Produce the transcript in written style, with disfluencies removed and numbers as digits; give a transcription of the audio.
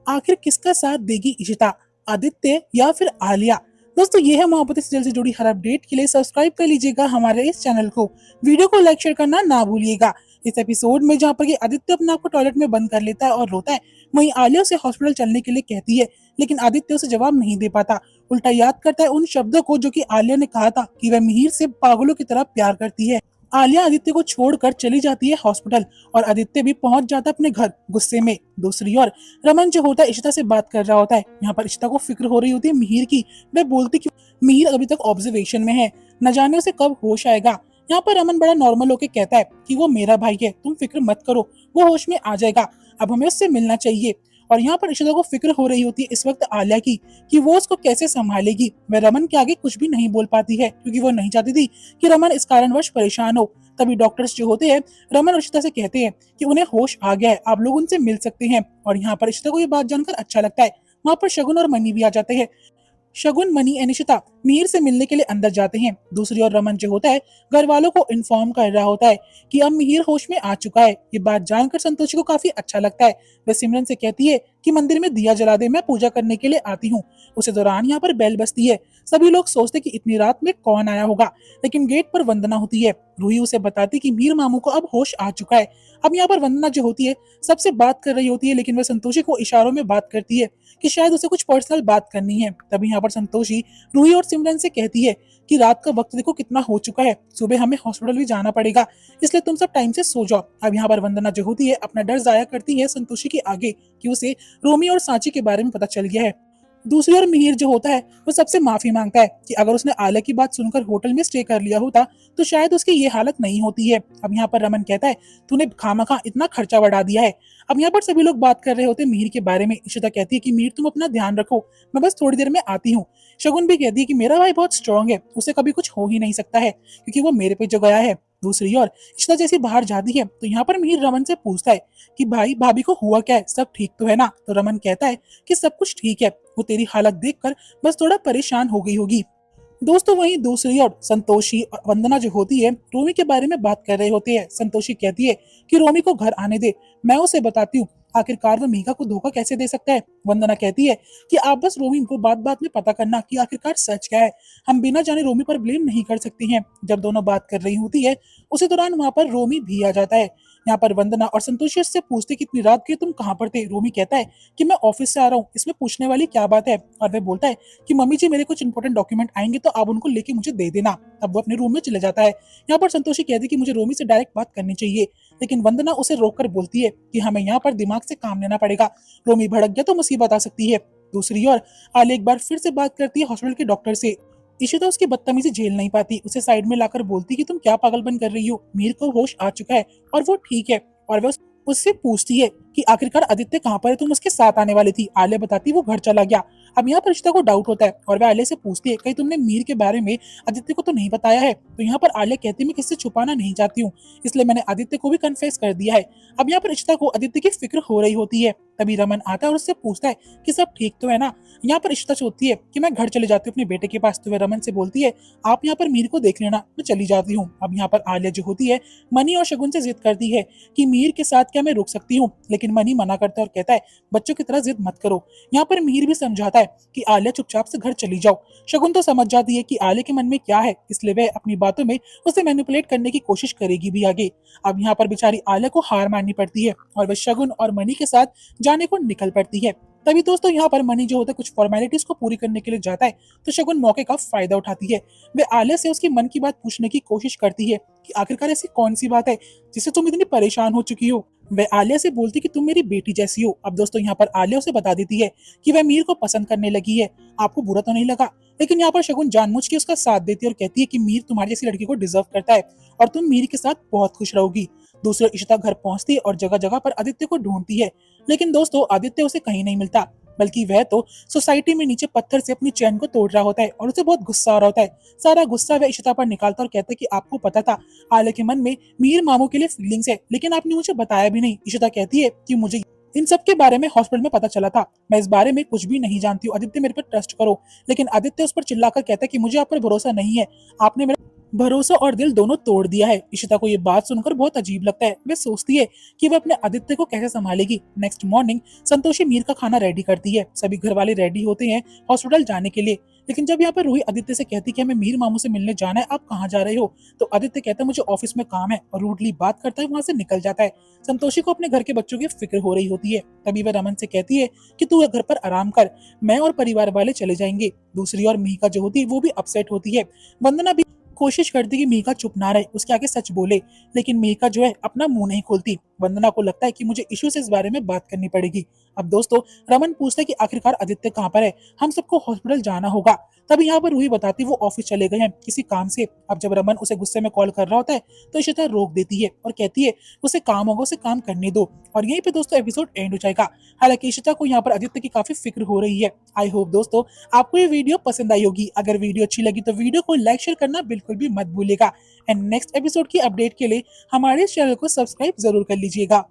आखिर किसका साथ देगी इशिता, आदित्य या फिर आलिया। दोस्तों ये है मोहब्बतें सीरियल से जुड़ी हर अपडेट के लिए सब्सक्राइब कर लीजिएगा हमारे इस चैनल को। वीडियो को लाइक शेयर करना ना भूलिएगा। इस एपिसोड में जहाँ पर ये आदित्य अपने आप को टॉयलेट में बंद कर लेता है और रोता है, वहीं आलिया उसे हॉस्पिटल चलने के लिए कहती है, लेकिन आदित्य उसे जवाब नहीं दे पाता। उल्टा याद करता है उन शब्दों को जो कि आलिया ने कहा था कि वह मिहिर से पागलों की तरह प्यार करती है। आलिया आदित्य को छोड़कर चली जाती है हॉस्पिटल और आदित्य भी पहुंच जाता है अपने घर गुस्से में। दूसरी ओर रमन जो होता है इशिता से बात कर रहा होता है। यहाँ पर इशिता को फिक्र हो रही होती है मिहिर की। वह बोलती कि मिहिर अभी तक ऑब्जर्वेशन में है, न जाने उसे कब होश आएगा। यहाँ पर रमन बड़ा नॉर्मल होकर कहता है कि वो मेरा भाई है, तुम फिक्र मत करो, वो होश में आ जाएगा, अब हमें उससे मिलना चाहिए। और यहाँ पर इशिता को फिक्र हो रही होती है इस वक्त आलिया की कि वो उसको कैसे संभालेगी। वह रमन के आगे कुछ भी नहीं बोल पाती है क्योंकि वो नहीं चाहती थी कि रमन इस कारणवश परेशान हो। तभी डॉक्टर्स जो होते हैं रमन और इशिता से कहते हैं कि उन्हें होश आ गया है, आप लोग उनसे मिल सकते हैं। और यहाँ पर इशिता को ये बात जानकर अच्छा लगता है। वहाँ पर शगुन और मनी भी आ जाते हैं। शगुन, मनी एंड इशिता मिहिर से मिलने के लिए अंदर जाते हैं। दूसरी ओर रमन जो होता है घर वालों को इन्फॉर्म कर रहा होता है कि अब मिहिर होश में आ चुका है। ये बात जानकर संतोषी को काफी अच्छा लगता है। वह सिमरन से कहती है कि मंदिर में दिया जला दे, मैं पूजा करने के लिए आती हूँ। उसी दौरान यहाँ पर बेल बजती है। सभी लोग सोचते कि इतनी रात में कौन आया होगा, लेकिन गेट पर वंदना होती है। रूही उसे बताती कि मीर मामू को अब होश आ चुका है। अब यहाँ पर वंदना जो होती है सबसे बात कर रही होती है, लेकिन वह संतोषी को इशारों में बात करती है कि शायद उसे कुछ पर्सनल बात करनी है। तभी यहाँ पर संतोषी रूही और सिमरन से कहती है कि रात का वक्त देखो कितना हो चुका है, सुबह हमें हॉस्पिटल भी जाना पड़ेगा, इसलिए तुम सब टाइम से सो जाओ। अब यहाँ पर वंदना जो होती है अपना डर जाया करती है संतोषी के आगे कि उसे रोमी और सांची के बारे में पता चल गया है। दूसरी ओर मिहिर जो होता है वो सबसे माफी मांगता है कि अगर उसने आलिया की बात सुनकर होटल में स्टे कर लिया होता तो शायद उसकी ये हालत नहीं होती है। अब यहाँ पर रमन कहता है तूने खामखा इतना खर्चा बढ़ा दिया है। अब यहाँ पर सभी लोग बात कर रहे होते हैं मिहिर के बारे में। इशिता कहती है कि मिहिर तुम अपना ध्यान रखो, मैं बस थोड़ी देर में आती हूँ। शगुन भी कहती है कि मेरा भाई बहुत स्ट्रांग है, उसे कभी कुछ हो ही नहीं सकता है क्योंकि वो मेरे पे जो गया है। दूसरी ओर इशिता जैसी बाहर जाती है तो यहाँ पर मिहिर रमन से पूछता है कि भाई भाभी को हुआ क्या है, सब ठीक तो है ना। तो रमन कहता है कि सब कुछ ठीक है, वो तेरी हालत देखकर बस थोड़ा परेशान हो गई होगी। दोस्तों वहीं दूसरी ओर संतोषी और वंदना जो होती है रोमी के बारे में बात कर रहे होते हैं। संतोषी कहती है कि रोमी को घर आने दे, मैं उसे बताती हूँ आखिरकार वो मीका को धोखा कैसे दे सकता है। वंदना कहती है कि आप बस रोमी को बात बात में पता करना कि आखिरकार सच क्या है, हम बिना जाने रोमी पर ब्लेम नहीं कर सकती हैं। जब दोनों बात कर रही होती है उसी दौरान वहां पर रोमी भी आ जाता है। यहाँ पर वंदना और संतोषी उससे पूछते कि इतनी रात के तुम कहाँ पर थे। रोमी कहता है कि मैं ऑफिस से आ रहा हूँ, इसमें पूछने वाली क्या बात है। और वह बोलता है कि मम्मी जी मेरे कुछ इंपॉर्टेंट डॉक्यूमेंट आएंगे तो आप उनको लेके मुझे दे देना। अब वो अपने रूम में चले जाता है। यहाँ पर संतोषी कहती है कि मुझे रोमी से डायरेक्ट बात करनी चाहिए, लेकिन वंदना उसे रोककर बोलती है कि हमें यहाँ पर दिमाग से काम लेना पड़ेगा, रोमी भड़क गया तो मुसीबत आ सकती है। दूसरी ओर आलिया एक बार फिर से बात करती है हॉस्पिटल के डॉक्टर से। इशिता उसकी बदतमीजी झेल नहीं पाती, उसे साइड में लाकर बोलती कि तुम क्या पागलपन कर रही हो, मीर को होश आ चुका है और वो ठीक है। और वह उससे पूछती है कि आखिरकार आदित्य कहाँ पर है, तुम उसके साथ आने वाली थी। आलिया बताती वो घर चला गया। अब यहाँ पर इशिता को डाउट होता है और वह आलिया से पूछती है कहीं तुमने मीर के बारे में आदित्य को तो नहीं बताया है। तो यहाँ पर आलिया कहती है मैं किससे छुपाना नहीं चाहती हूँ, इसलिए मैंने आदित्य को भी कन्फेस कर दिया है। अब यहाँ पर इशिता को आदित्य की फिक्र हो रही होती है। तभी रमन आता है और उससे पूछता है कि सब ठीक तो है ना। यहाँ पर इशिता सोचती है कि मैं घर चले जाती हूँ अपने बेटे के पास। तो वह रमन से बोलती है आप यहाँ पर मीर को देख लेना, मैं चली जाती हूँ। अब यहाँ पर आलिया जो होती है मनी और शगुन से जिद करती है कि मीर के साथ क्या मैं रुक सकती हूँ, लेकिन मनी मना करता है और कहता है बच्चों की तरह जिद मत करो। यहाँ पर मीर भी समझाता है कि आलिया चुपचाप से घर चली जाओ। शगुन तो समझ जाती है कि आलिया के मन में क्या है, इसलिए वह अपनी बातों में उसे मैनिपुलेट करने की कोशिश करेगी भी आगे। अब यहाँ पर बेचारी आलिया को हार माननी पड़ती है और वह शगुन और मनी के साथ जाने को निकल पड़ती है। तभी दोस्तों यहाँ पर मनी जो होता है कुछ फॉर्मेलिटीज को पूरी करने के लिए जाता है तो शगुन मौके का फायदा उठाती है। वह आलिया से उसकी मन की बात पूछने की कोशिश करती है कि आखिरकार ऐसी कौन सी बात है जिससे तुम इतनी परेशान हो चुकी हो। वह आलिया से बोलती कि तुम मेरी बेटी जैसी हो। अब दोस्तों यहाँ पर आलिया उसे बता देती है कि वह मीर को पसंद करने लगी है। आपको बुरा तो नहीं लगा, लेकिन यहाँ पर शगुन जानबूझ के उसका साथ देती है और कहती है कि मीर तुम्हारी जैसी लड़की को डिजर्व करता है और तुम मीर के साथ बहुत खुश रहोगी। दूसरी इशिता घर पहुंचती है और जगह जगह पर आदित्य को ढूंढती है, लेकिन दोस्तों आदित्य उसे कहीं नहीं मिलता, बल्कि वह तो सोसाइटी में नीचे पत्थर से अपनी चैन को तोड़ रहा होता है और उसे बहुत गुस्सा आ रहा होता है। सारा गुस्सा वह इशिता पर निकालता और कहता है कि आपको पता था आलिया के मन में मीर मामू के लिए फीलिंग्स है, लेकिन आपने मुझे बताया भी नहीं। इशिता कहती है कि मुझे इन सब के बारे में हॉस्पिटल में पता चला था, मैं इस बारे में कुछ भी नहीं जानती हूँ, आदित्य मेरे पर ट्रस्ट करो। लेकिन आदित्य उस पर चिल्लाकर कहता है कि मुझे आप पर भरोसा नहीं है, आपने मेरा भरोसा और दिल दोनों तोड़ दिया है। इशिता को ये बात सुनकर बहुत अजीब लगता है। वे सोचती है कि वह अपने आदित्य को कैसे संभालेगी। नेक्स्ट मॉर्निंग संतोषी मीर का खाना रेडी करती है। सभी घर वाले रेडी होते हैं हॉस्पिटल जाने के लिए। लेकिन जब यहाँ पर रूही आदित्य से कहती कि हमें मीर मामू से मिलने जाना है, आप कहाँ जा रहे हो, तो आदित्य कहता है मुझे ऑफिस में काम है और रूडली बात करता है वहां से निकल जाता है। संतोषी को अपने घर के बच्चों की फिक्र हो रही होती है। तभी वह रमन से कहती है कि तू घर पर आराम कर, मैं और परिवार वाले चले जाएंगे। दूसरी ओर मीका जो होती है वो भी अपसेट होती है। वंदना भी कोशिश करती कि मीका चुप ना रहे, उसके आगे सच बोले, लेकिन मीका जो है अपना मुंह नहीं खोलती। वंदना को लगता है कि मुझे इशू से इस बारे में बात करनी पड़ेगी। अब दोस्तों रमन पूछता है कि आखिरकार आदित्य कहाँ पर है, हम सबको हॉस्पिटल जाना होगा। तभी यहाँ पर रूही बताती वो ऑफिस चले गए हैं किसी काम से। अब जब रमन उसे गुस्से में कॉल कर रहा होता है तो इशिता रोक देती है और कहती है उसे काम होगा, उसे काम करने दो। और यहीं पे दोस्तों एपिसोड एंड हो जाएगा। हालांकि इशिता को यहाँ पर आदित्य की काफी फिक्र हो रही है। आई होप दोस्तों आपको ये वीडियो पसंद आई होगी। अगर वीडियो अच्छी लगी तो वीडियो को लाइक शेयर करना बिल्कुल भी मत भूलिएगा। एंड नेक्स्ट एपिसोड की अपडेट के लिए हमारे चैनल को सब्सक्राइब जरूर कर लीजिएगा।